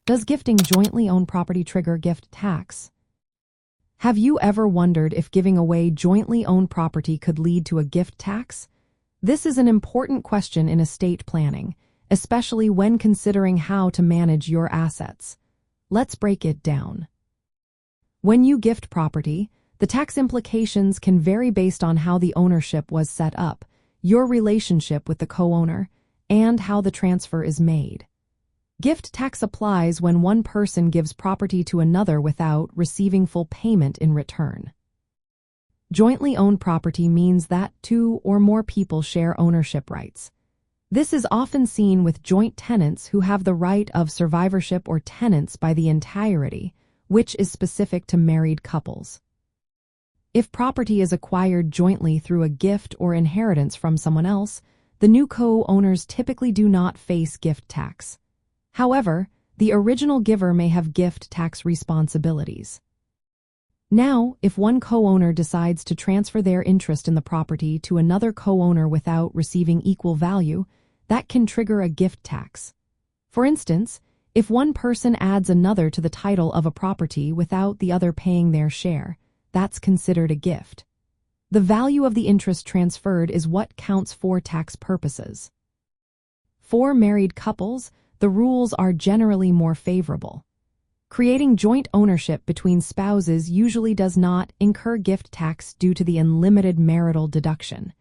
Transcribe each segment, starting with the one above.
Does gifting jointly owned property trigger gift tax? Have you ever wondered if giving away jointly owned property could lead to a gift tax? This is an important question in estate planning, especially when considering how to manage your assets. Let's break it down. When you gift property, the tax implications can vary based on how the ownership was set up, your relationship with the co-owner, and how the transfer is made. Gift tax applies when one person gives property to another without receiving full payment in return. Jointly owned property means that two or more people share ownership rights. This is often seen with joint tenants who have the right of survivorship or tenants by the entirety, which is specific to married couples. If property is acquired jointly through a gift or inheritance from someone else, the new co-owners typically do not face gift tax. However, the original giver may have gift tax responsibilities. Now, if one co-owner decides to transfer their interest in the property to another co-owner without receiving equal value, that can trigger a gift tax. For instance, if one person adds another to the title of a property without the other paying their share, that's considered a gift. The value of the interest transferred is what counts for tax purposes. For married couples, the rules are generally more favorable. Creating joint ownership between spouses usually does not incur gift tax due to the unlimited marital deduction.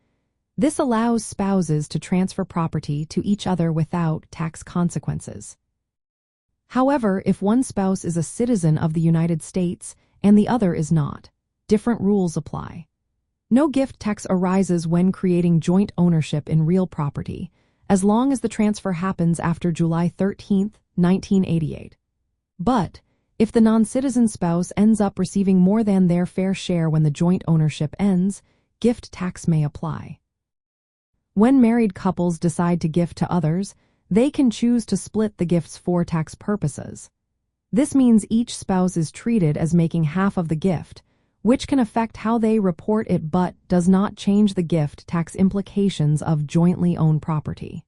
This allows spouses to transfer property to each other without tax consequences. However, if one spouse is a citizen of the United States and the other is not, different rules apply. No gift tax arises when creating joint ownership in real property, as long as the transfer happens after July 13, 1988. But, if the non-citizen spouse ends up receiving more than their fair share when the joint ownership ends, gift tax may apply. When married couples decide to gift to others, they can choose to split the gifts for tax purposes. This means each spouse is treated as making half of the gift, which can affect how they report it but does not change the gift tax implications of jointly owned property.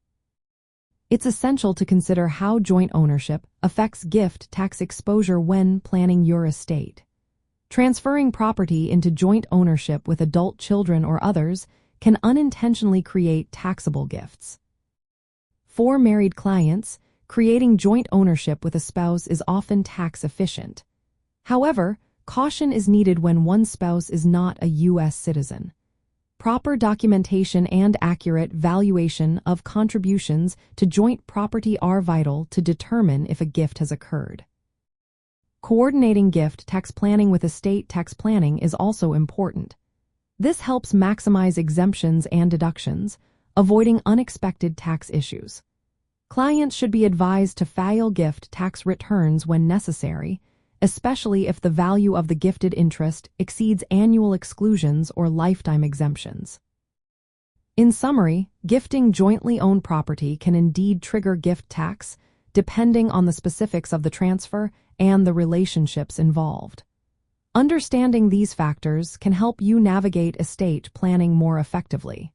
It's essential to consider how joint ownership affects gift tax exposure when planning your estate. Transferring property into joint ownership with adult children or others can unintentionally create taxable gifts. For married clients, creating joint ownership with a spouse is often tax efficient. However, caution is needed when one spouse is not a U.S. citizen. Proper documentation and accurate valuation of contributions to joint property are vital to determine if a gift has occurred. Coordinating gift tax planning with estate tax planning is also important. This helps maximize exemptions and deductions, avoiding unexpected tax issues. Clients should be advised to file gift tax returns when necessary, especially if the value of the gifted interest exceeds annual exclusions or lifetime exemptions. In summary, gifting jointly owned property can indeed trigger gift tax, depending on the specifics of the transfer and the relationships involved. Understanding these factors can help you navigate estate planning more effectively.